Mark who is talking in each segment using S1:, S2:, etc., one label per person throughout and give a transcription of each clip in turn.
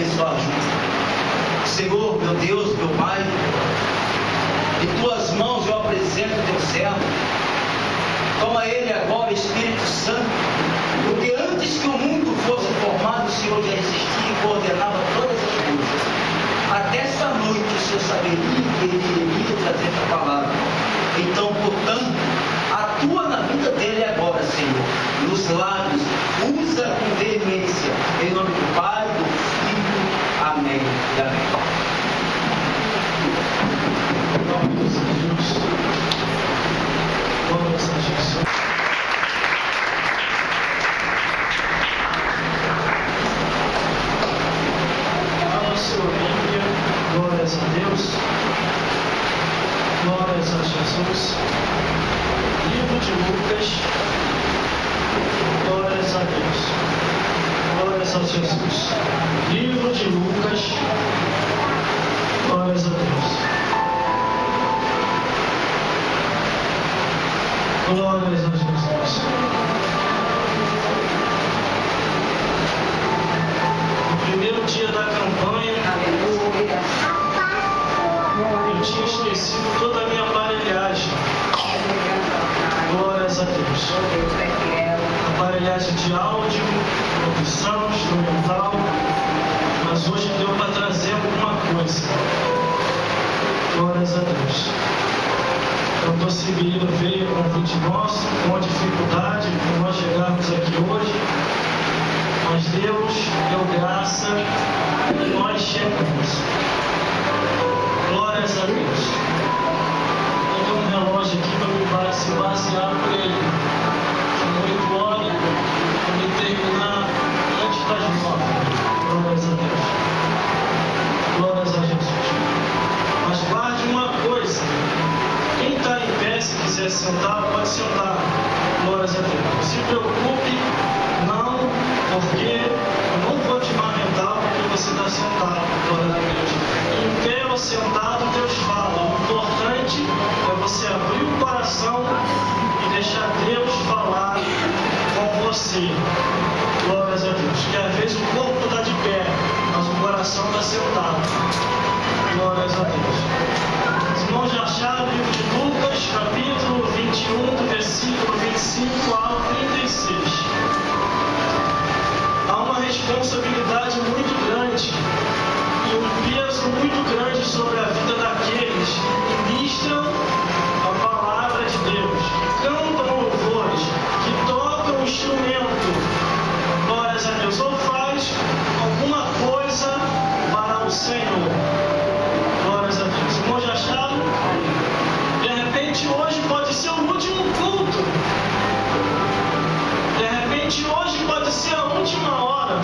S1: abençoar juntos. Senhor, meu Deus, meu Pai, em tuas mãos eu apresento o teu servo. Toma ele agora, Espírito Santo, porque antes que o mundo fosse formado, o Senhor já existia e coordenava todas as coisas. Até essa noite o Senhor saberia que ele iria trazer essa palavra. Então, portanto, atua na vida dele agora, Senhor, nos lábios, usa com veemência, em nome do Pai, do Filho, amém e amém.
S2: Em nome de Jesus, glória a Jesus. Abra sua Bíblia, glórias a Deus, glórias a Jesus. Livro de Lucas, glórias a Deus, glórias a Jesus. Livro de Lucas, glórias a Deus, glórias a Jesus. No primeiro dia da campanha, eu tinha esquecido toda a minha aparelhagem. Glórias a Deus. Aparelhagem de áudio, produção, instrumental. Mas hoje deu para trazer alguma coisa. Glórias a Deus. O doutor Sibirino veio com um convite nosso, com dificuldade, para nós chegarmos aqui hoje. Mas Deus deu graça e nós chegamos. Glórias a Deus. Eu tenho um relógio aqui para se basear por ele. São 8 horas, para me terminar antes das 9. Glórias a Deus. Glórias a Jesus. Mas guarde uma coisa. Quem está em pé, se quiser sentar, pode sentar. Glórias a Deus. Não se preocupe, não, porque eu não vou te lamentar porque você está sentado. Glória a Deus. Em pé ou sentado, Deus fala. O importante é você abrir o coração e deixar Deus falar com você. Glórias a Deus. Que às vezes o corpo está de pé, mas o coração está sentado. Glórias a Deus. Os irmãos já acharam o livro de Lucas, capítulo 21, do versículo 25 ao 36. Há uma responsabilidade muito grande e um peso muito grande sobre a vida daqueles que ministram a palavra de Deus, que cantam louvores, que tocam o instrumento, glórias a Deus, ou faz alguma coisa para o Senhor. Glórias a Deus. Irmãos, já acharam? De repente hoje pode ser o último culto. De repente hoje pode ser a última hora.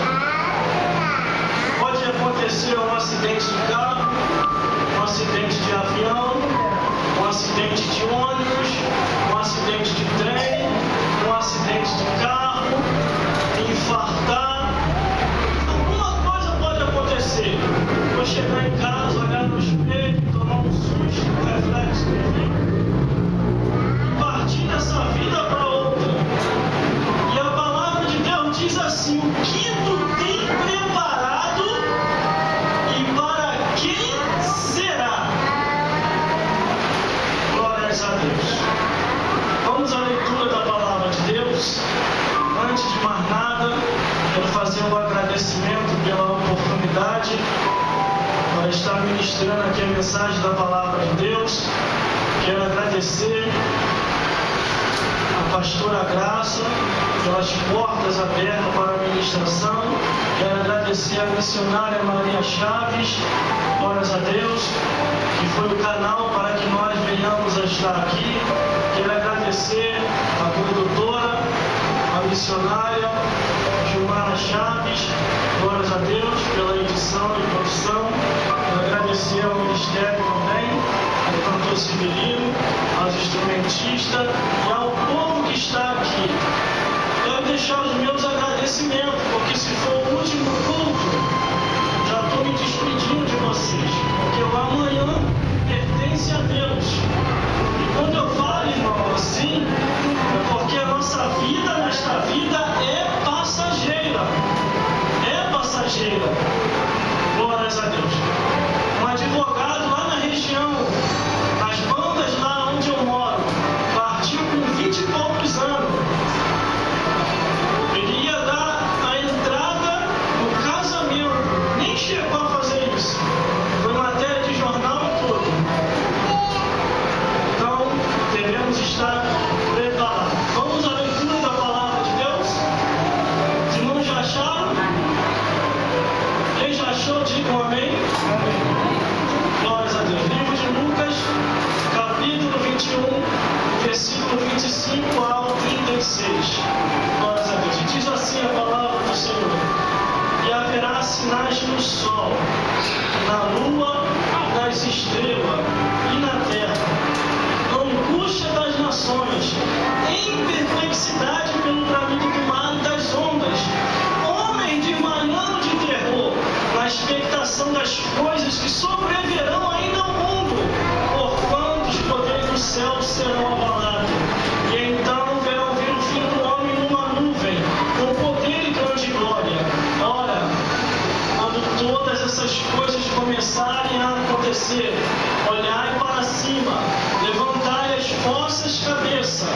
S2: Pode acontecer um acidente de carro, um acidente de avião, um acidente de ônibus, um acidente de trem, um acidente de carro, infartar. Alguma coisa pode acontecer. Vou chegar em casa, olhar no espelho, tomar um susto, um reflexo de mim, partir dessa vida para outra. E a palavra de Deus diz assim: o que tu tem preparado e para quem será? Glórias a Deus. Vamos à leitura da palavra de Deus. Antes de mais nada, quero fazer um agradecimento pela oportunidade para estar ministrando aqui a mensagem da palavra de Deus. Quero agradecer a pastora Graça pelas portas abertas para a ministração. Quero agradecer a missionária Maria Chaves, glórias a Deus, que foi o canal para que nós venhamos a estar aqui. Quero agradecer a produtora, a missionária Gilmara Chaves, glórias a Deus, pela edição e produção. Quero agradecer ao Ministério também, ao cantor Sibirino, aos instrumentistas e ao povo que está aqui. Quero deixar os meus agradecimentos, porque se for o último culto, já estou me despedindo de vocês, porque o amanhã pertence a Deus. E quando eu falo, irmão, assim, é porque a nossa vida nesta vida é passageira. É passageira. Glórias a Deus. Um advogado lá na região, nas bandas lá onde eu moro, partiu com 20 e poucos anos. Ele ia dar a entrada no casamento, nem chegou a fazer isso. Foi matéria de jornal e tudo. Então, devemos estar preparados. Vamos à leitura da palavra de Deus? Os irmãos já acharam? Quem já achou, digam amém. Glórias a Deus. Livro de Lucas, capítulo 21, versículo 25 ao 36. Glórias a Deus. E diz assim a palavra do Senhor: e haverá sinais no sol, na lua, nas estrelas e na terra, angústia das nações, em perplexidade pelo bramido do mar e das ondas, homens de manhã de terror, na expectação das coisas que sobreverão ainda ao mundo, porquanto os poderes do céu serão abalados. E então verão vir o Filho do Homem numa nuvem, com poder e grande glória. Ora, quando todas essas coisas começarem a acontecer, olhai para cima, levantai as vossas cabeças,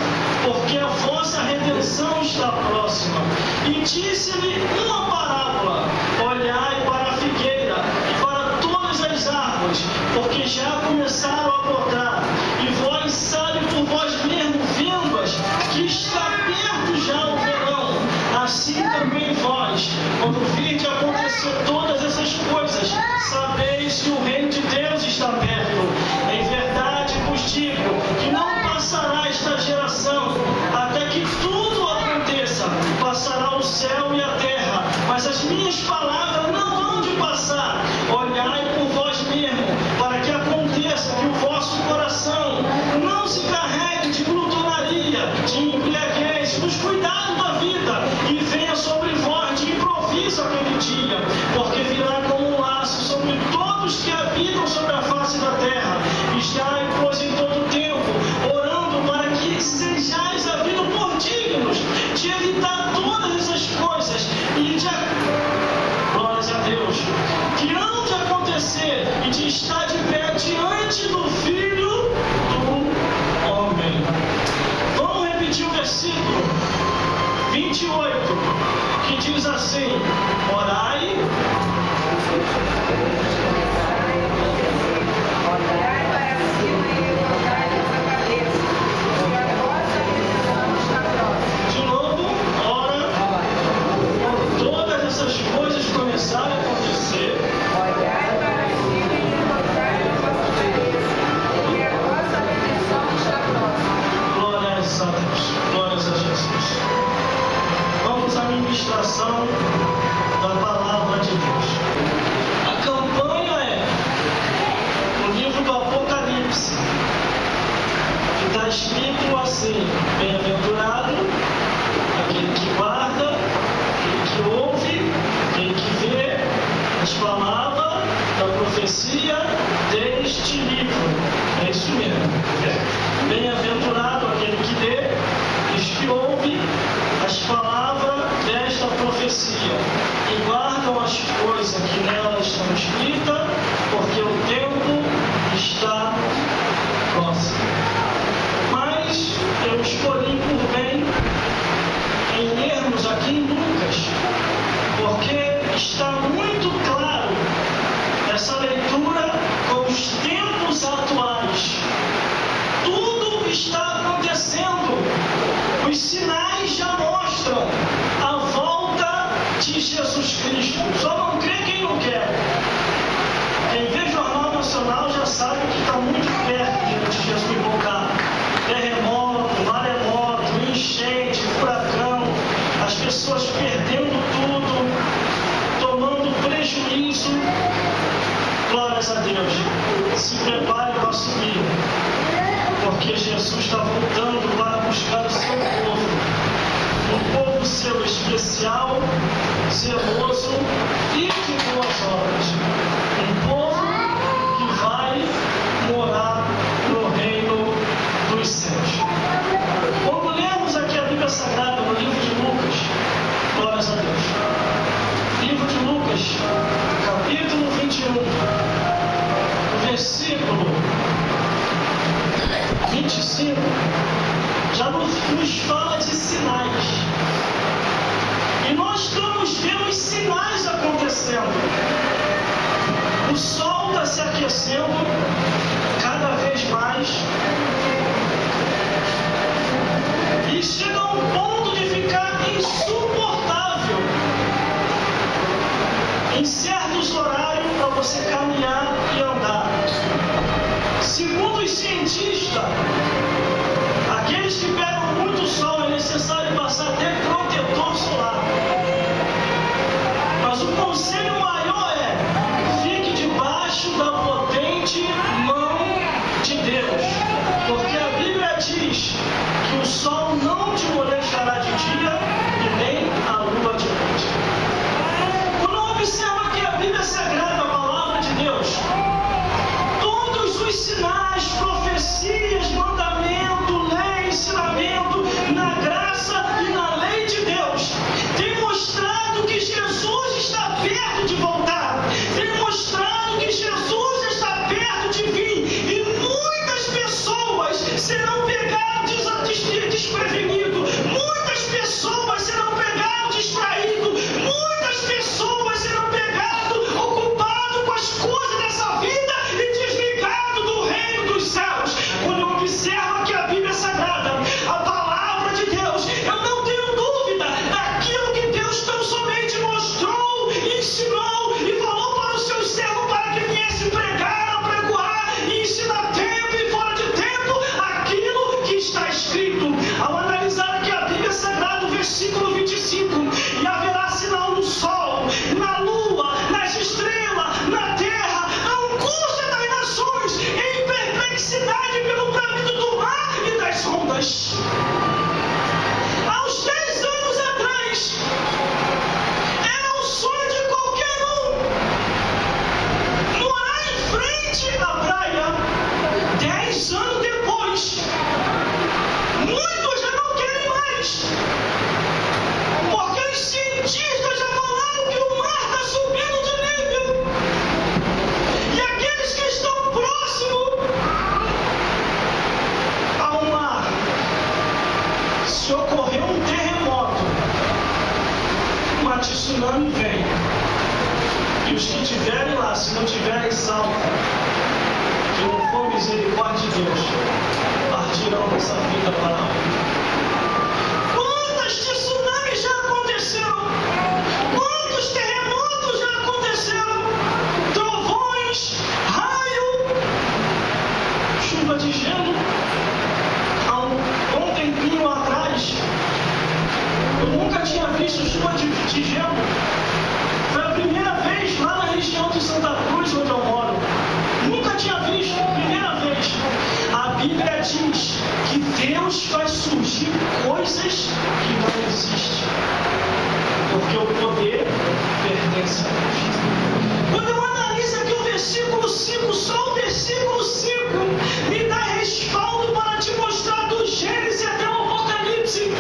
S2: porque a vossa redenção está próxima. E disse-lhe uma parábola: olhai para a figueira e para todas as árvores, porque já começaram a brotar, e vós sabe por vós mesmo, vendo-as, que está perto já o verão. Assim também vós, quando virdes acontecer todas essas coisas, sabeis que o reino de Deus está perto. Em verdade vos digo que não passará esta geração até que tudo aconteça. Passará o céu e a terra, mas as minhas palavras não hão de passar. Olhai por vós mesmo, para que aconteça que o vosso coração não se carregue de glutonaria, de embriaguez, dos cuidados da vida, e venha sobre vós de improviso aquele dia, porque virá como um laço sobre todos que habitam sobre a face da terra. Estai, pois, em todo tempo, orando para que sejais havidos por dignos de evitar todas essas coisas e de glórias a Deus, que hão de acontecer, e de estar de pé diante do Filho do Homem. Vamos repetir o versículo 28, que diz assim: orai
S3: para cima e levantai a cabeça, porque a vossa redenção está próxima.
S2: de novo, ora, quando todas essas coisas começarem a acontecer,
S3: Olhai para cima e levantai a vossa cabeça, porque a vossa redenção está próxima.
S2: glórias a Deus, glórias a Jesus. Vamos à ministração da palavra de Deus. A campanha é no livro do Apocalipse, que está escrito assim: bem-aventurado aquele que guarda, aquele que ouve, aquele que vê as palavras da profecia deste livro. É isso mesmo. Bem-aventurado aquele que lê, os que ouve as palavras desta profecia e guardam as coisas que nela estão escritas, porque o tempo está próximo. Mas eu escolhi por bem em lermos aqui em Lucas, porque está muito claro essa leitura com os tempos atuais. Tudo está acontecendo. Os sinais já mostram a volta de Jesus Cristo. Só não crê quem não quer. Quem vê Jornal Nacional já sabe que está muito perto de Jesus voltar. Terremoto, maremoto, enchente, furacão, as pessoas perdendo tudo, tomando prejuízo. Glórias a Deus. Se prepare para subir, porque Jesus está voltando para buscar o seu povo. Um povo seu especial, zeloso e de boas obras. Um povo que vai morar no reino dos céus. Quando lemos aqui a Bíblia Sagrada no livro de Lucas, glórias a Deus. Livro de Lucas, capítulo 21, o sol está se aquecendo cada vez mais e chega a um ponto de ficar insuportável em certos horários para você caminhar e andar. Segundo os cientistas, aqueles que pegam muito sol é necessário passar até protetor solar. Mas o conselho maior é: fique debaixo da potente mão de Deus, porque a Bíblia diz que o sol não te molestará de dia e nem a lua de noite. Quando observa que a Bíblia Sagrada, a palavra de Deus, todos os sinais, profecias, mandamento, lei, ensinamento, na graça e na lei de Deus, tem mostrado que Jesus está perto de voltar, tem mostrado que Jesus está perto de vir, e muitas pessoas serão pegadas desprevenidas, muitas pessoas serão pegadas distraídas, muitas pessoas serão pegadas ocupadas com as coisas dessa vida e desligadas do reino dos céus. Quando observa que a Bíblia é Sagrada, a palavra de Deus, eu não tenho dúvida daquilo que Deus tão somente mostrou, ensinou e falou para os seus servos para que viesse pregar, apregoar e ensinar tempo e fora de tempo aquilo que está escrito. Ao analisar aqui a Bíblia Sagrada, o versículo 25, e haverá sinal no sol, na lua, nas estrelas, na terra, a angústia das nações, em perplexidade pelo bramido do mar e das ondas. Aos 10 anos atrás, era o sonho de qualquer um morar em frente à praia. 10 anos depois, muitos já não querem mais, porque os cientistas já falaram que o mar está subindo de nível, e aqueles que estão próximos ao mar, se ocorrer um terremoto, uma tsunami vem, e os que estiverem lá, se não tiverem salvo, que não for misericórdia de Deus, partirão dessa vida para lá. Quantas tsunamis já aconteceram? Quantos terremotos já aconteceram? Trovões, raio, chuva de gelo. Há um bom tempinho atrás, eu nunca tinha visto chuva de gelo. Foi a primeira vez lá na região de Santa Cruz, onde eu moro. Nunca tinha visto, primeira vez. A Bíblia diz que Deus faz surgir coisas que não existem, porque o poder pertence a Deus. Quando eu analiso aqui o versículo 5, só o versículo 5 me dá respaldo para te mostrar do Gênesis até o Apocalipse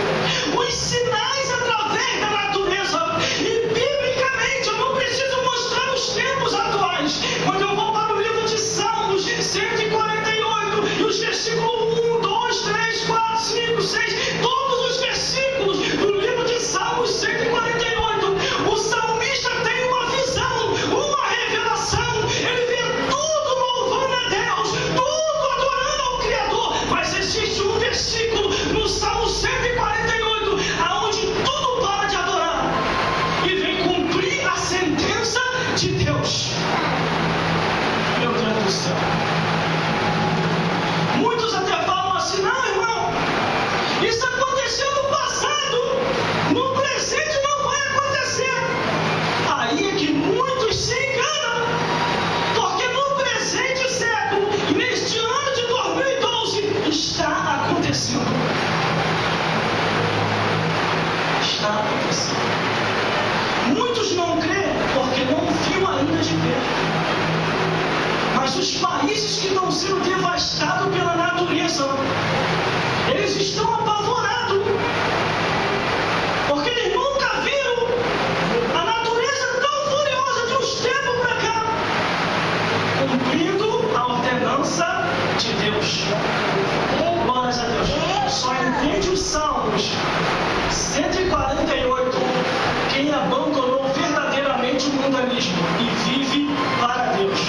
S2: os sinais através da natureza. E biblicamente eu não preciso mostrar os tempos atuais. Quando eu vou para o livro de Salmos 148 e os versículos 1, 2, 3, 4, 5, 6, todos os versículos do livro de Salmos 148, o salmista tem uma visão, uma revelação. Ele vê tudo louvando a Deus, tudo adorando ao Criador. Mas existe um versículo no Salmo 148 aonde tudo para de adorar e vem cumprir a sentença de Deus. Meu Deus do céu. Muitos até falam assim: não, irmão, isso aconteceu no passado, no presente não vai acontecer. Aí é que muitos se enganam, porque no presente século, neste ano de 2012, está acontecendo. Está acontecendo. Muitos não creem porque não viu ainda de perto. Mas os países que estão sendo devastados pela natureza, eles estão apavorados, porque eles nunca viram a natureza tão furiosa de uns tempos para cá, cumprindo a ordenança de Deus. Glórias a Deus. Só entende os Salmos 148 quem abandonou verdadeiramente o mundanismo e vive para Deus.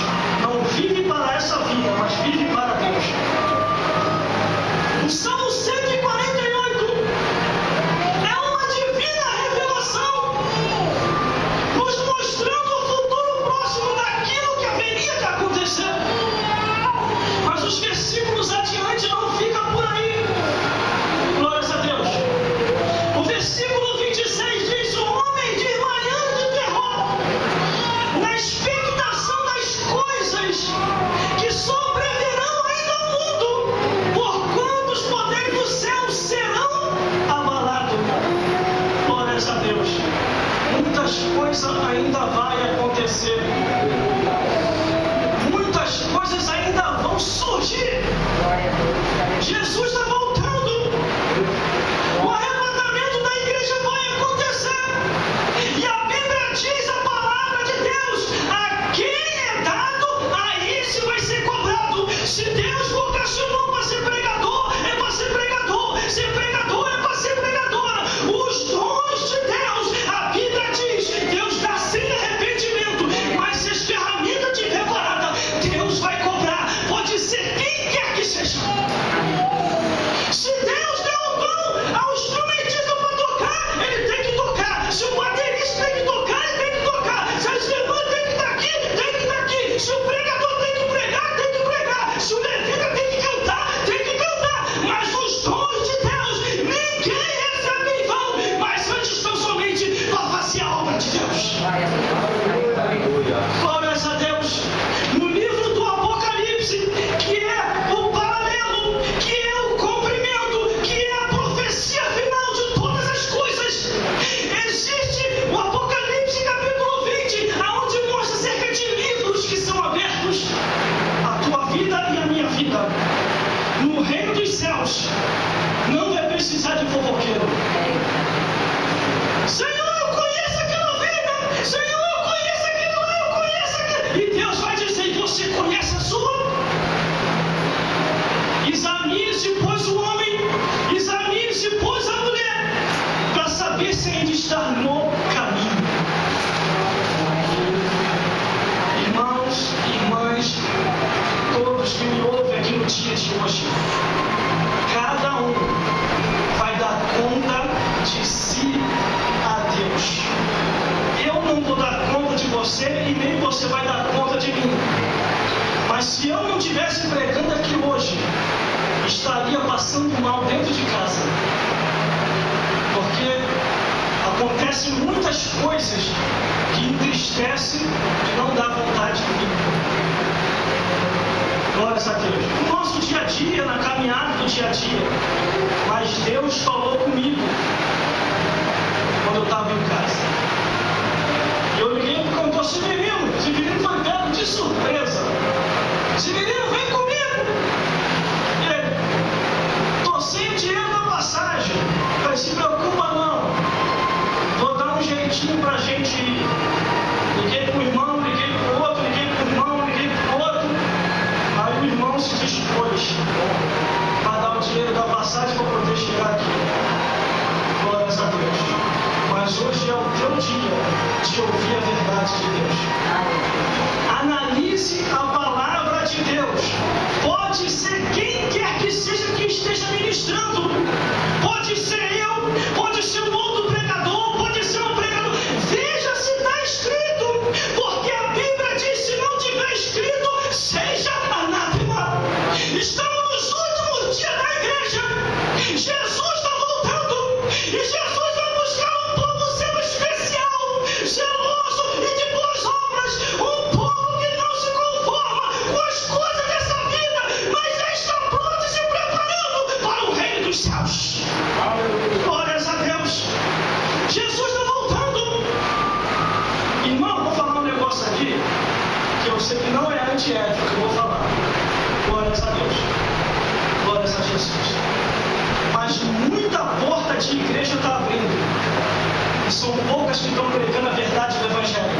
S2: ainda vai acontecer. Muitas coisas ainda vão surgir. Jesus está voltando. O arrebatamento da igreja vai acontecer. E a Bíblia diz a palavra de Deus: a quem é dado, a esse vai ser cobrado. Se Deus vocacionou para ser pregador, é para ser pregador. Ser pregador é para ser pregadora. Os dons de Deus, a Bíblia diz, Deus dá sem arrependimento, mas se as ferramentas tiver parada, Deus vai cobrar. Pode ser quem quer que seja. Se Deus deu o dom ao instrumentista para tocar, ele tem que tocar. Se o baterista tem que tocar, ele tem que tocar. Se a irmã tem que estar aqui, tem que estar aqui. Se o pregador tem que pregar, tem que pregar. Se o levita tem que cantar, tem que cantar. Mas os dons de Deus, ninguém recebe em vão, mas antes estão somente para fazer a obra de Deus. Glórias a Deus. No livro do Apocalipse, que é o paralelo, que é o cumprimento, que é a profecia final de todas as coisas, existe o Apocalipse capítulo 20, aonde mostra cerca de livros que são abertos. A tua vida e a minha vida no reino dos céus não vai precisar de fofoqueiro. Senhor, eu conheço aquela vida. Senhor, eu conheço aquilo, eu conheço aquilo. E Deus vai dizer: você conhece a sua? Examine-se, pois, o homem, examine-se, pois, a mulher, para saber se ainda está no caminho. Irmãos, irmãs, todos que me ouvem aqui no dia de hoje, cada um vai dar conta de si a Deus. Eu não vou dar conta de você e nem você vai dar conta de mim. Mas se eu não estivesse pregando aqui hoje, estaria passando mal dentro de casa. Porque acontecem muitas coisas que entristecem e não dá vontade de mim. Glórias a Deus. No nosso dia a dia, na caminhada do dia a dia. Mas Deus falou comigo quando eu estava em casa. Eu liguei para o cantor: esse menino foi pego de surpresa. Esse menino vem comigo. E ele: estou sem dinheiro na passagem. Eu falei: se preocupa não. Vou dar um jeitinho para a gente ir. Liguei para o irmão, liguei para o outro, liguei para o irmão, liguei para o outro. Aí o irmão se dispôs para dar o dinheiro da passagem para poder chegar aqui. Glórias a Deus. Mas hoje é o teu dia de ouvir a verdade de Deus. Analise a palavra de Deus. Pode ser quem quer que seja que esteja ministrando. Pode ser eu, pode ser um outro pregador, pode ser um pregador. Veja se está escrito. Porque a Bíblia diz: se não tiver escrito, seja anátema. Estamos nos últimos dias da igreja. Jesus está voltando. E Jesus vai buscar um povo seu especial, zeloso e de boas obras. Um povo que não se conforma com as coisas dessa vida, mas já está pronto e se preparando para o reino dos céus. Glórias a Deus. Jesus está voltando. Irmão, vou falar um negócio aqui que eu sei que não é antiético que eu vou falar. Glórias a Deus. Glórias a Jesus. Mas muita porta de igreja está abrindo. E são poucas que estão pregando a verdade do Evangelho.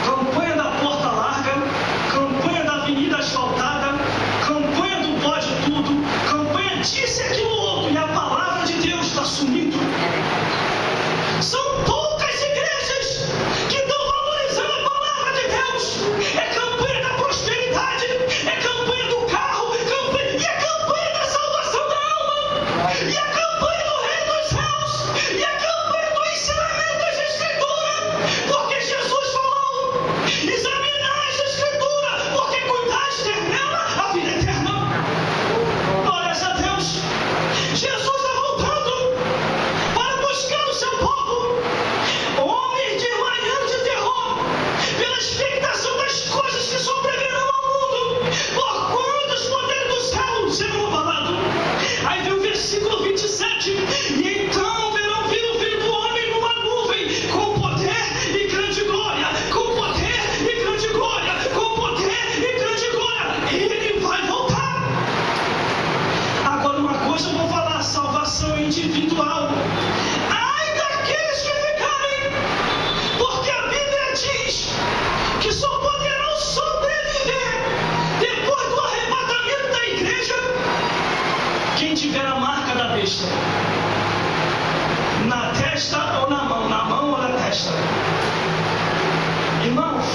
S2: Campanha da porta larga, campanha da avenida asfaltada, campanha do pode tudo, campanha disso e aquilo outro. E a palavra de Deus está sumindo. São poucas igrejas que estão valorizando a palavra de Deus. É campanha da prosperidade, é campanha do carro, e é campanha da salvação da alma, e é campanha do reino dos céus, e é campanha do ensinamento das Escrituras. Porque Jesus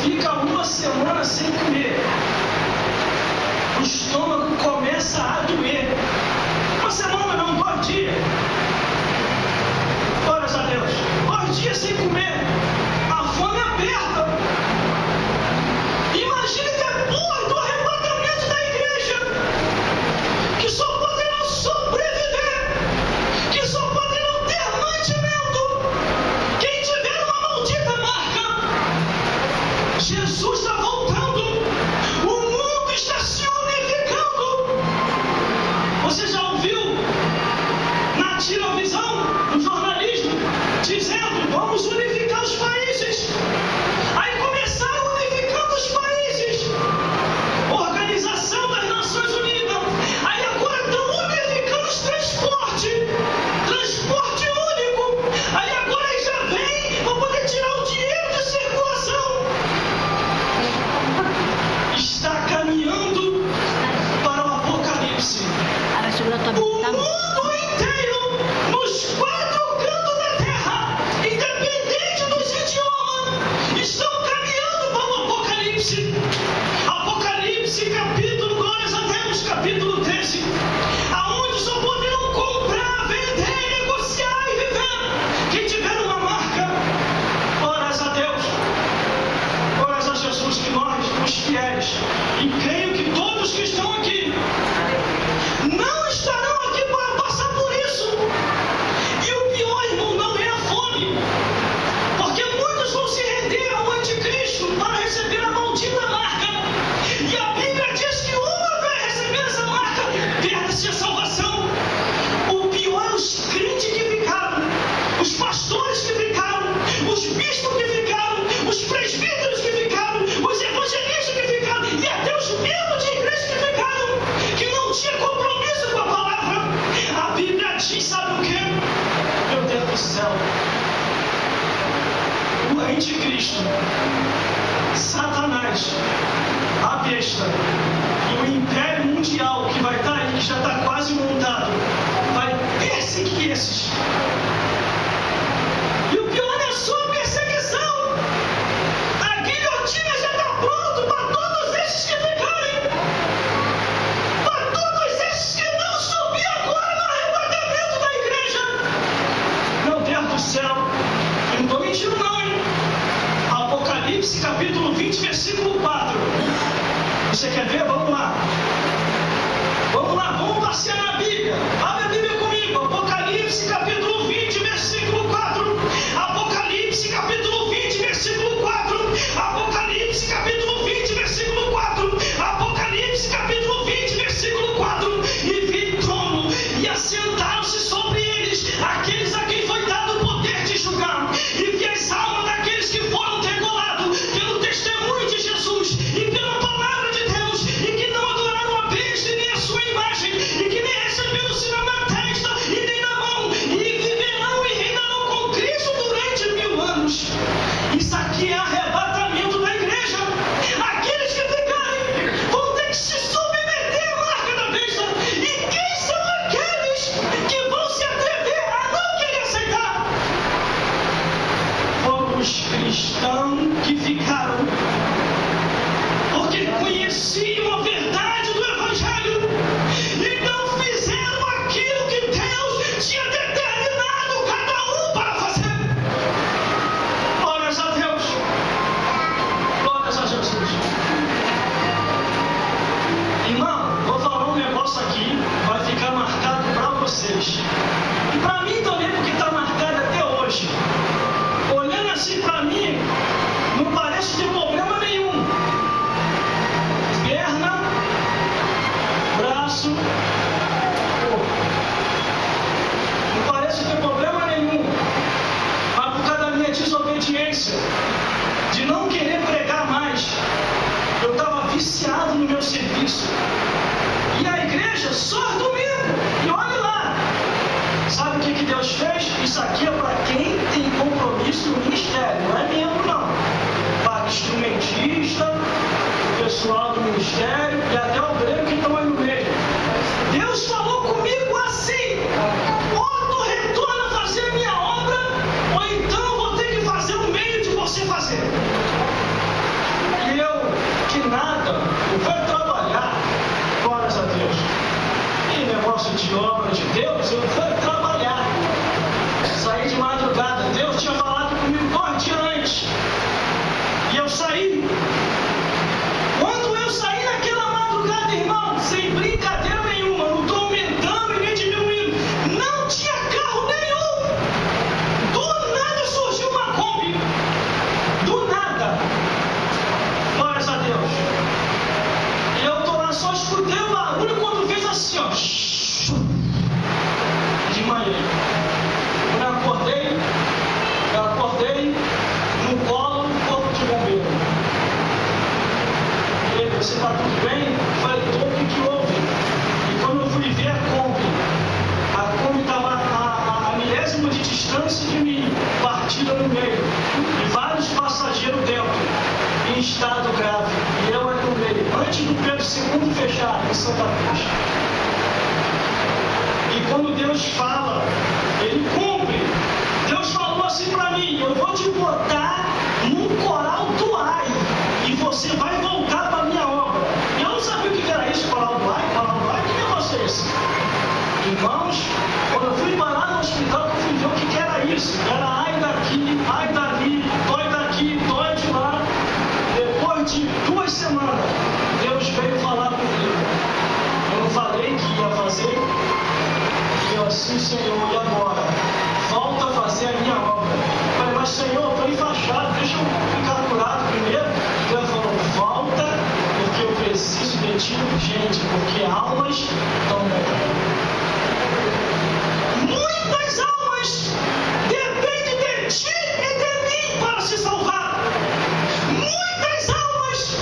S2: fica uma semana sem comer, o estômago começa a doer. Uma semana não, 2 dias. Glórias a Deus. 2 dias sem comer, a fome aperta. Imagine depois do arrebatamento da igreja, que só poderão sobreviver, que só poderão ter mantimento quem tiver uma maldita marca. Jesus está voltando, o mundo está se unificando. Você já ouviu na televisão, no jornalismo, dizendo: vamos unificar os países? Aí começaram unificando os países, Organização das Nações Unidas. Aí agora estão unificando os transporte único. Aí agora eles já vêm para poder tirar o dinheiro de circulação. Está caminhando para o apocalipse. O mundo inteiro, nos 4 cantos da terra, independente dos idiomas, estão caminhando para o apocalipse. Apocalipse, capítulo, glórias a Deus, capítulo 13, aonde só poderão comprar, vender, negociar e viver quem tiver uma marca. Glórias a Deus, glórias a Jesus, que nós, os fiéis, e creio que todos que estão aqui não estarão aqui para passar por isso. E o pior, irmão, não é a fome, porque muitos vão se render ao anticristo para receber a maldita marca. E a Bíblia diz que uma vez recebendo essa marca, perde-se a salvação. O pior é os crentes que ficaram, os pastores que ficaram, os bispos que ficaram, os presbíteros que ficaram, os evangelistas que ficaram, e até os membros de igreja que ficaram, que não tinha compromisso com a palavra. A Bíblia diz, sabe o quê? Meu Deus do céu, o anticristo, Satanás, a besta e o império mundial que vai estar aí, que já está quase montado, vai perseguir esses. E o pior é só a perseguição. A guilhotina já está pronta para todos esses que ficarem, para todos esses que não subir agora no arrebatamento da igreja. Meu Deus do céu, eu não estou mentindo não, hein? Apocalipse capítulo 20, versículo 4. Você quer ver? Vamos lá. Vamos lá, vamos passear na Bíblia. Abre a Bíblia comigo. Apocalipse capítulo 20, versículo 4. Apocalipse capítulo 20, versículo 4. Apocalipse capítulo 20, versículo 4. Apocalipse capítulo 20, versículo 4. E vi trono, e assentaram-se sobre eles aqueles a quem foi dado o poder de julgar. E vi as almas daqueles que foram degolados pelo testemunho de Jesus e pela palavra de Deus, e que não adoraram a besta e nem a sua imagem, e que nem receberam o sinal na testa e nem na mão, e viverão e reinarão com Cristo durante 1000 anos. Isso aqui é arrebatamento da igreja. Aqueles que ficarem vão ter que se submeter à marca da besta. E quem são aqueles que vão se atrever a não querer aceitar? Foram os cristãos que ficaram, porque conheciam a verdade do Evangelho e não fizeram aquilo que Deus tinha determinado cada um para fazer. Glórias a Deus, glórias a Jesus. Irmão, vou falar um negócio aqui, vai ficar marcado para vocês e para mim também, porque está marcado até hoje. Olhando assim para mim, não parece ter problema nenhum. Perna, braço, corpo. Não parece ter problema nenhum. Mas por causa da minha desobediência, de não querer pregar mais, eu estava viciado no meu serviço. E a igreja só domingo. E olha lá. Sabe o que Deus fez? Isso aqui é para quem tem compromisso no ministério, não é membro não. Para instrumentista, pessoal do ministério e até o obreiro que estão aí no meio. Deus falou comigo assim: ou tu retorna a fazer a minha obra, ou então eu vou ter que fazer o meio de você fazer. está tudo bem? Falei, tô, o que houve? E quando eu fui ver a Kombi estava a milésima de distância de mim, partida no meio, e vários passageiros dentro, em estado grave, e eu ali no meio, antes do Pedro II fechar em Santa Cruz. E quando Deus fala, Ele cumpre. Deus falou assim para mim, eu vou te botar no coral do Ai, e você vai voltar para a minha obra. E eu não sabia o que era isso, coral do Ai, que negócio é esse? Irmãos, quando eu fui parar no hospital, eu fui ver o que era isso. Era ai daqui, ai dali, dói daqui, dói de lá. Depois de 2 semanas, Deus veio falar comigo. Eu não falei que ia fazer. E eu assim, Senhor, e agora? Volta a fazer a minha obra. Eu falei, mas Senhor, eu estou enfaixado, deixa eu ficar curado primeiro. Deus falou, volta, porque eu preciso de ti urgente, porque almas estão morrendo. Muitas almas dependem de ti e de mim para se salvar. Muitas almas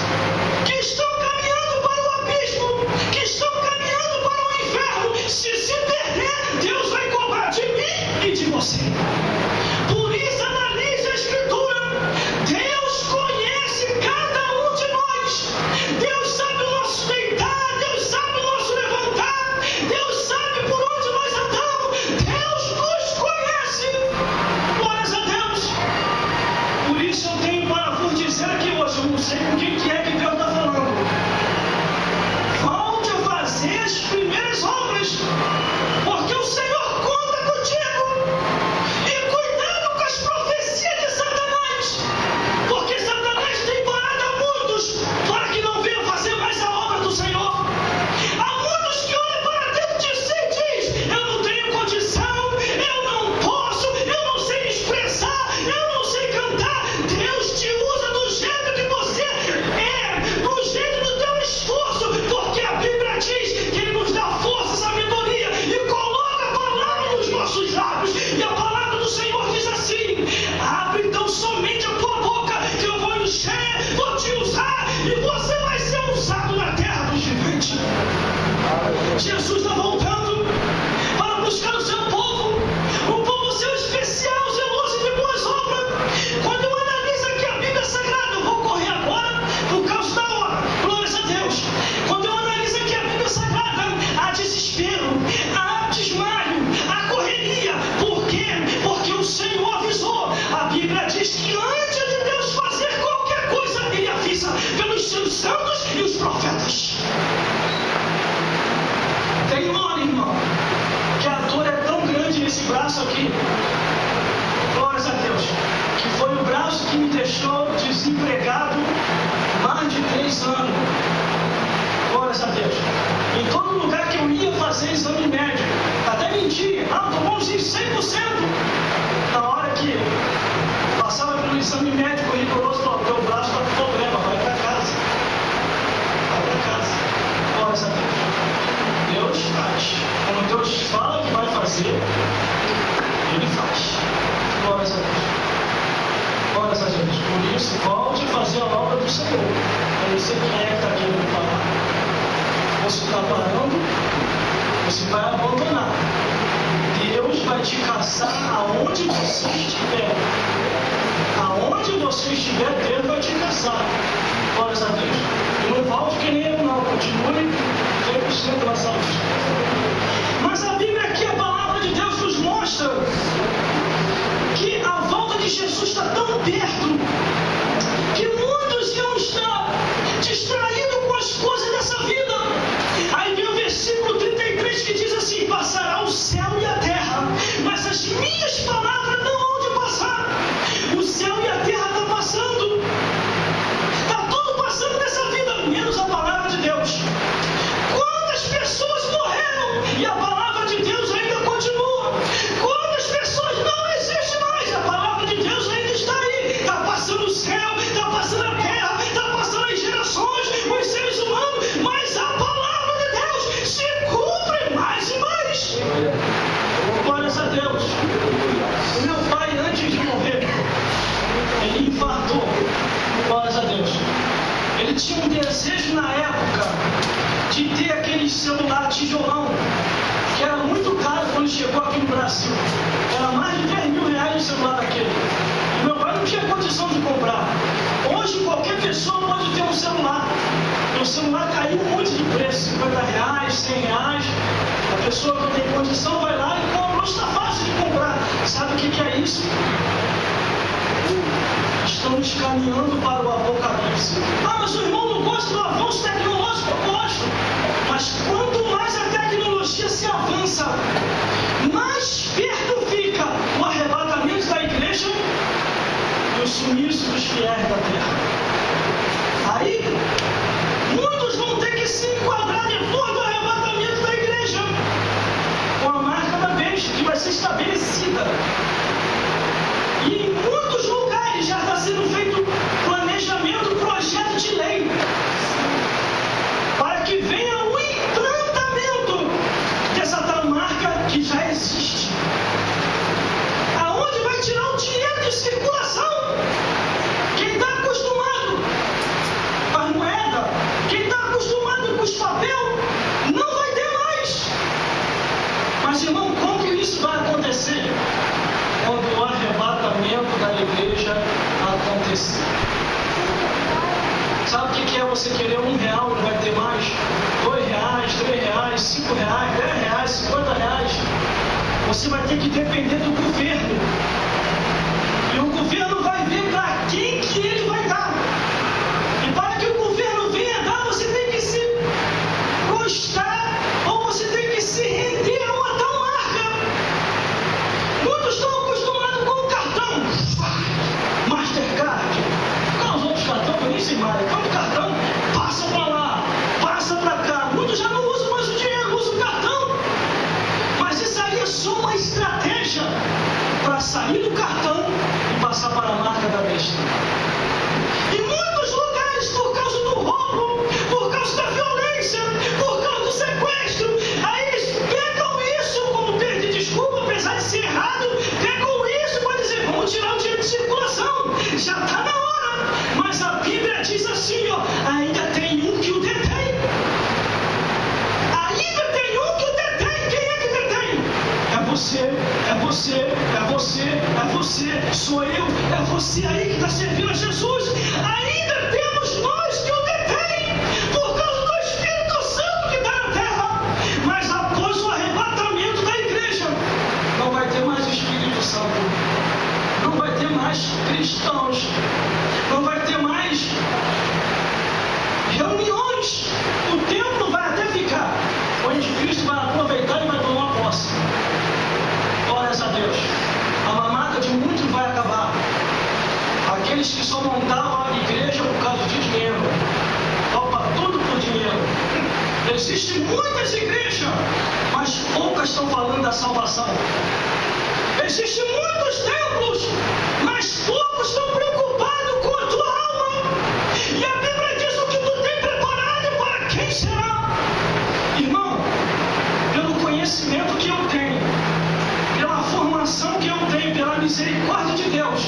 S2: que estão caminhando para o abismo, que estão caminhando para o inferno, se perder, Deus vai cobrar de mim e de você. Por isso, analise a Escritura. Deus conhece cada um de nós. Deus sabe o nosso deitar, Deus sabe o nosso levantar, Deus sabe por onde nós andamos. Deus nos conhece. Glórias a Deus. Por isso eu tenho para vos dizer aqui hoje, eu não sei com quem que é que Deus está falando. Volte a fazer as primeiras obras, porque o Senhor conta contigo. E cuidado com as profecias de Satanás, porque Satanás tem parado a muitos para que não venham fazer mais a obra do Senhor. Há muitos que olham para dentro de si e diz, eu não tenho condição, eu não posso, eu não sei me expressar, eu não sei cantar. Deus te usa do jeito que você é, do jeito do teu esforço, porque a Bíblia diz que Ele nos dá força, sabedoria e coloca a palavra nos nossos lábios. E a palavra do Senhor diz assim, abre então somente a tua boca, que eu vou encher, vou te usar, e você vai ser usado na terra dos viventes. Jesus está voltando para buscar o seu povo, um povo seu especial, zeloso de boas obras. Quando eu analiso aqui a Bíblia Sagrada, eu vou correr agora por causa da hora, glórias a Deus. Quando eu analiso aqui a Bíblia Sagrada, há desespero, há desmaio, há correria. Por quê? Porque o Senhor avisou. A Bíblia diz que antes de Deus fazer qualquer coisa, Ele avisa pelos seus santos e os profetas. Tem uma hora, irmão, que a dor é tão grande nesse braço aqui, glórias a Deus, que foi o braço que me deixou desempregado mais de 3 anos. Glórias a Deus. Em todo lugar que eu ia fazer exame médico, até mentia, estou bonzinho 100%. Na hora que passava pelo exame médico rigoroso, teu braço está com problema, vai para casa. Vai para casa. Glórias a Deus. Deus faz. Quando Deus fala que vai fazer, Ele faz. Glórias a Deus. Glórias a Deus. Por isso, volte a fazer a obra do Senhor. Eu não sei quem é que está querendo falar. Você está parando, você vai abandonar. Deus vai te caçar aonde você estiver. Aonde você estiver, Deus vai te caçar. Glórias a Deus. E não volte que nem eu não. Continue 100% na saúde. Mas a Bíblia aqui, a palavra de Deus nos mostra que a volta de Jesus está tão perto que muitos iam estar distraídos com as coisas dessa vida. Aí vem o versículo 33 que diz assim, passará o céu e a terra, mas as minhas palavras não hão de passar. O céu e a terra estão passando. Está tudo passando nessa vida, menos a palavra de Deus. Quantas pessoas morreram e a palavra de Deus ainda continua? Quantas pessoas não existem mais? A palavra de Deus ainda está aí. Está passando o céu tinha um desejo na época de ter aquele celular tijolão, que era muito caro quando chegou aqui no Brasil. Era mais de 10 mil reais o celular daquele. E meu pai não tinha condição de comprar. Hoje qualquer pessoa pode ter um celular. E o celular caiu muito de preço, 50 reais, 100 reais. A pessoa que tem condição vai lá e compra. Hoje está fácil de comprar. Sabe o que é isso? Estamos caminhando para o apocalipse. Ah, mas o irmão não gosta do avanço tecnológico? Eu gosto. Mas quanto mais a tecnologia se avança, mais perto fica o arrebatamento da igreja e o sumiço dos fiéis da terra. Aí, muitos vão ter que se enquadrar depois do arrebatamento da igreja com a marca da besta, que vai ser estabelecida. E em muitos lugares já está sendo feito planejamento, projeto de lei, para que venha o implantamento dessa tal marca que já existe. Aonde vai tirar o dinheiro de circulação? Quem está acostumado com as moedas, quem está acostumado com os papel, não vai ter mais. Mas, irmão, como que isso vai acontecer? Quando o arrebatamento da igreja acontecer. Sabe o que é você querer R$1 e não vai ter mais? R$2, R$3, R$5, R$10, R$50. Você vai ter que depender do governo. E o governo vai ver para quem que ele vai dar. E para que o governo venha dar, você tem que se prostrar ou você tem que se render a uma tal marca. Muitos estão acostumados com o cartão Mastercard. Qual os outros cartões? Eu nem sei mais. Qual o cartão? Passa para lá, passa para cá. Muitos já não usam mais o dinheiro, usam o cartão. Mas isso aí é só uma estratégia para sair do cartão e passar para a marca da besta. Em muitos lugares, por causa do roubo, por causa da violência, por causa do sequestro, aí eles pegam isso como perda de desculpa, apesar de ser errado, pegam isso para dizer, vamos tirar o dinheiro de circulação, já está na hora. Mas a Bíblia diz assim, ó, ainda tem um que o detém. Ainda tem um que o detém. Quem é que detém? É você, é você, é você, é você, sou eu, é você aí que está servindo a Jesus. Ainda temos nós que o detém, por causa do Espírito Santo que está na terra. Mas após o arrebatamento da igreja, não vai ter mais Espírito Santo, não vai ter mais cristãos, não vai ter mais reuniões. O templo vai até ficar, o anticristo vai aproveitar e vai tomar posse. Glórias a Deus. A mamata de muitos vai acabar. Aqueles que só montavam a igreja por causa de dinheiro, topa tudo por dinheiro. Existem muitas igrejas, mas poucas estão falando da salvação. Existem muitos templos, mas poucos estão preocupados com a tua alma. E a Bíblia diz o que tu tem preparado para quem será. Irmão, pelo conhecimento que eu tenho, pela formação que eu tenho, pela misericórdia de Deus,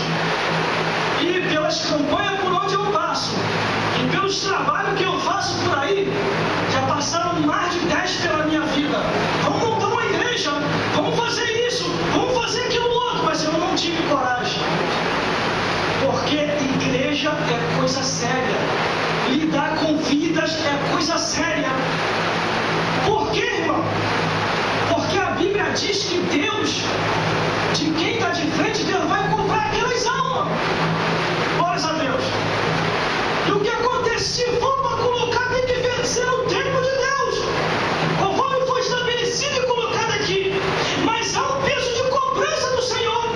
S2: e pelas campanhas por onde eu passo, e pelos trabalhos que eu faço por aí, já passaram mais de 10 pela minha vida. Vamos montar uma igreja, vamos fazer isso, vamos fazer aquilo outro, mas eu não tive coragem. Porque igreja é coisa séria, lidar com vidas é coisa séria. Por quê, irmão? Porque a Bíblia diz que Deus, de quem está de frente, Deus vai comprar aquelas almas. Glórias a Deus. E o que acontece? Se for para colocar, tem que vencer o tempo de Deus, conforme foi estabelecido e colocado aqui. Mas há um peso de cobrança do Senhor.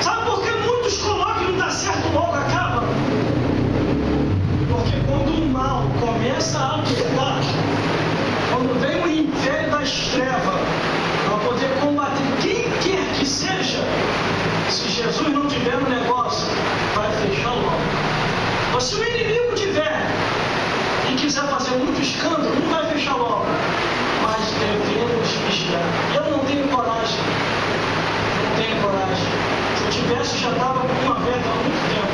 S2: Sabe por que muitos colocam e não dá certo, logo acaba? Porque quando o mal começa a atuar, quando vem o império das trevas para poder combater quem quer que seja, se Jesus não tiver no negócio, vai fechar logo. Mas se o inimigo tiver e quiser fazer muito escândalo, não vai fechar logo. Mas devemos vigiar. Eu não tenho coragem. Não tenho coragem. Se eu tivesse, já estava com uma veta há muito tempo.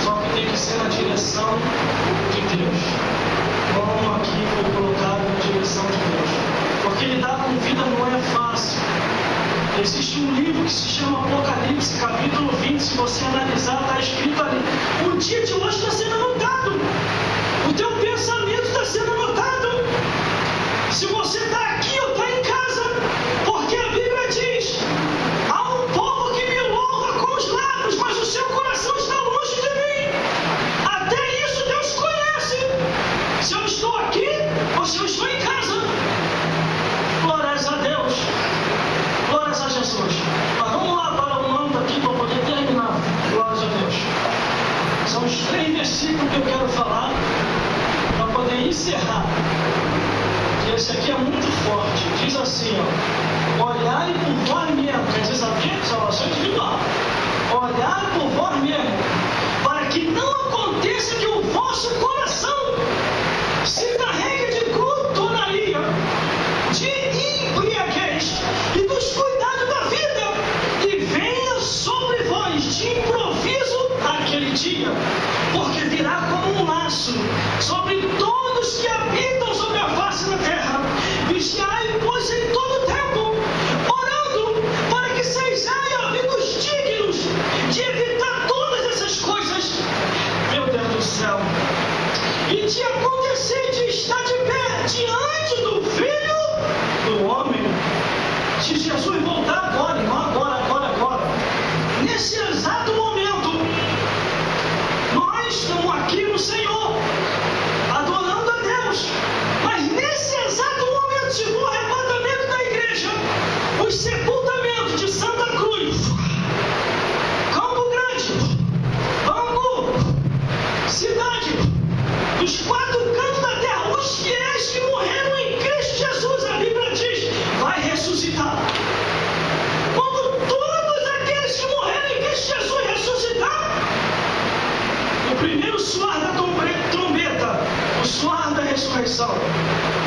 S2: Só que tem que ser na direção de Deus. que eu quero falar para poder encerrar. Que esse aqui é muito forte. Diz assim, ó: olhai por vós mesmo. Quer dizer, sabe o quê? Salvação individual. Olhai por vós mesmo, para que não aconteça que o vosso coração se carregue de glutonaria, de embriaguez e dos cuidados da vida, e venha sobre vós de improviso aquele dia, porque virá como um laço sobre todos que habitam sobre a face da terra. Vigiai, pois, em todo tempo, orando para que sejais havidos dignos de evitar todas essas coisas, meu Deus do céu, e de acontecer de estar de pé diante do Filho do Homem. Se Jesus voltar agora, não agora, nesse exato momento, nós estamos aqui no Senhor, adorando a Deus, mas nesse exato momento, se for o arrebatamento da igreja, os sepultamentos de Santa Cruz, Campo Grande, Bangu, cidade, dos quatro cantos da terra, os fiéis que morreram em Cristo Jesus, a Bíblia diz, vai ressuscitar. Quando todos aqueles que morreram em Cristo Jesus ressuscitar, o primeiro soar da trombeta, o soar da ressurreição,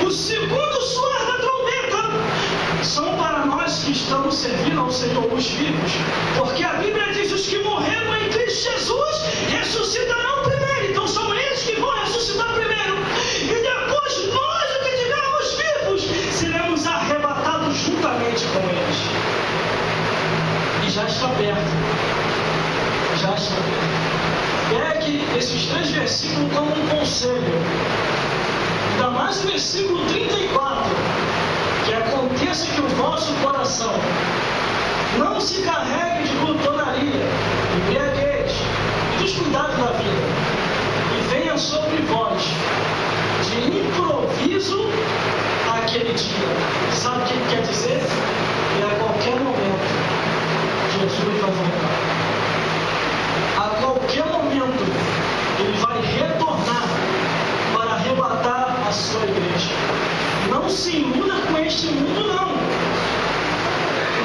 S2: o segundo soar da trombeta, são para nós que estamos servindo ao Senhor, os vivos, porque a Bíblia diz: os que morreram em Cristo Jesus ressuscitarão primeiro. Então são eles que vão ressuscitar primeiro, e depois nós, os que estivermos vivos, seremos arrebatados juntamente com eles. E já está perto. Pegue esses 3 versículos como um conselho. Ainda mais o versículo 34, que aconteça que o vosso coração não se carregue de glutonaria, embriaguez e dos cuidados da vida, e venha sobre vós de improviso aquele dia. Sabe o que quer dizer? E a qualquer momento Jesus vai voltar. A qualquer momento ele vai retornar para arrebatar a sua igreja. Não se iluda com este mundo,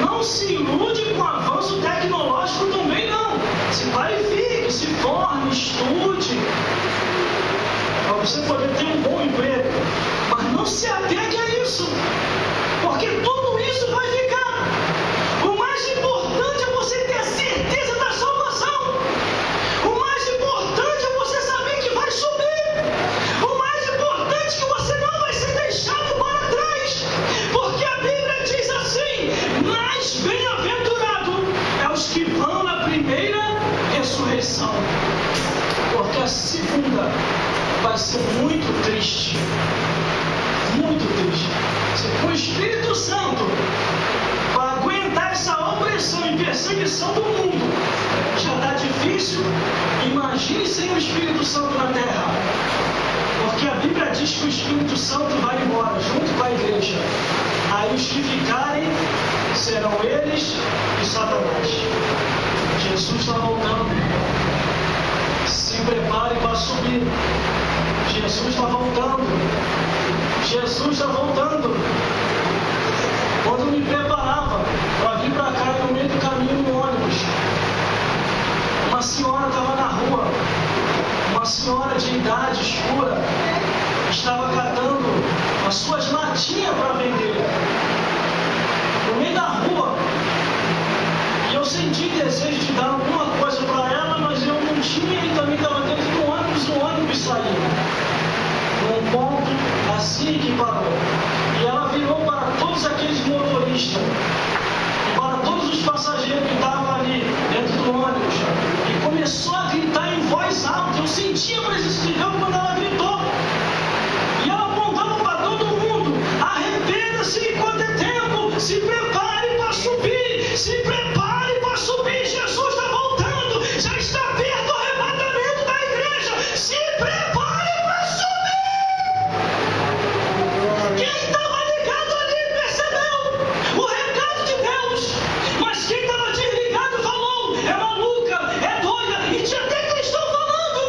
S2: não se ilude com o avanço tecnológico também, não. Se qualifique, se forme, estude, para você poder ter um bom emprego, mas não se apegue a isso, porque tudo isso vai ficar. O mais importante é você ter a certeza da salvação. O mais importante é você saber que vai subir. O mais importante é que você não vai ser deixado para trás, porque a Bíblia diz assim: mais bem-aventurado é os que vão na primeira ressurreição, porque a segunda vai ser muito triste. Muito triste. Se o Espírito Santo, para aguentar essa opressão e perseguição do mundo, já está difícil, imagine sem o Espírito Santo na terra. Porque a Bíblia diz que o Espírito Santo vai embora junto com a igreja. Aí os que ficarem serão eles e Satanás. Jesus está voltando. Se prepare para subir. Jesus está voltando. Jesus está voltando. Quando eu me preparava para vir para cá, no meio do caminho no ônibus, uma senhora estava na rua, uma senhora de idade escura, estava catando as suas latinhas para vender no meio da rua, e eu senti desejo de dar alguma coisa para ela, mas eu não tinha, e também estava dentro do ônibus, o ônibus saiu num ponto assim que parou, e ela virou para todos aqueles motoristas e para todos os passageiros que estavam ali dentro do ônibus, e começou a gritar em voz alta. Eu sentia a presença de Deus quando ela gritou, e ela apontava para todo mundo: arrependa-se enquanto é tempo, se prepare para subir, se prepare para subir, Jesus está voltando, já está perto o arrebatamento da igreja, se prepare para subir. Quem estava ligado ali percebeu o recado de Deus, mas quem estava desligado falou: é maluca, é doida, e tinha até cristão falando.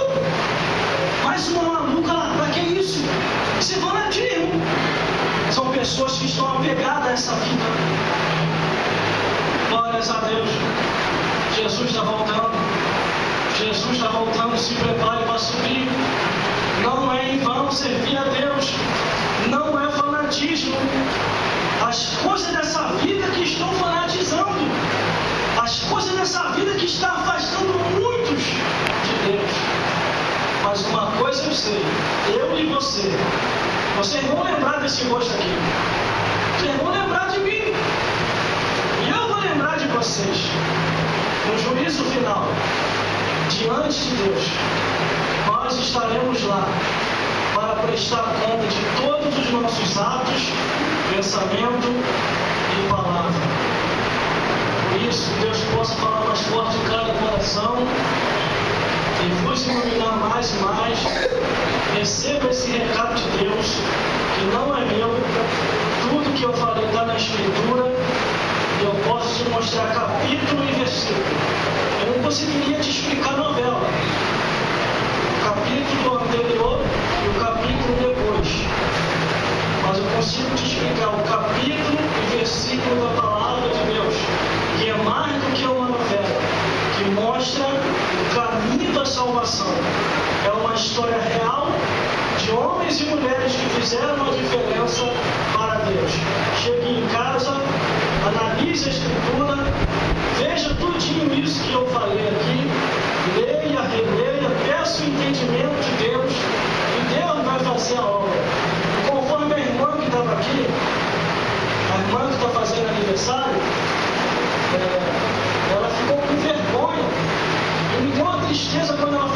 S2: pessoas que estão apegadas a essa vida. Glórias a Deus. Jesus está voltando. Jesus está voltando. Se prepare para subir. Não é em vão servir a Deus. Não é fanatismo. As coisas dessa vida que estão fanatizando. As coisas dessa vida que está afastando muitos de Deus. Mas uma coisa eu sei. Eu e você. Vocês vão lembrar desse rosto aqui. Vocês vão lembrar de mim. E eu vou lembrar de vocês. No juízo final. Diante de Deus. Nós estaremos lá para prestar conta de todos os nossos atos, pensamento e palavra. Por isso, Deus possa falar mais forte em cada coração e vos iluminar mais e mais. Receba esse recado de Deus, que não é meu. Tudo que eu falei está na Escritura e eu posso te mostrar capítulo e versículo. Eu não conseguiria te explicar a novela. O capítulo anterior e o capítulo depois. Mas eu consigo te explicar o capítulo e versículo da palavra de Deus, que é mais do que uma novela, que mostra o caminho da salvação. É uma história real de homens e mulheres que fizeram uma diferença para Deus. Chegue em casa, analise a Escritura, veja tudinho isso que eu falei aqui, leia, releia, peça o entendimento de Deus, e Deus vai fazer a obra. E conforme a irmã que estava aqui, a irmã que está fazendo aniversário, ela ficou com vergonha, e me deu uma tristeza quando ela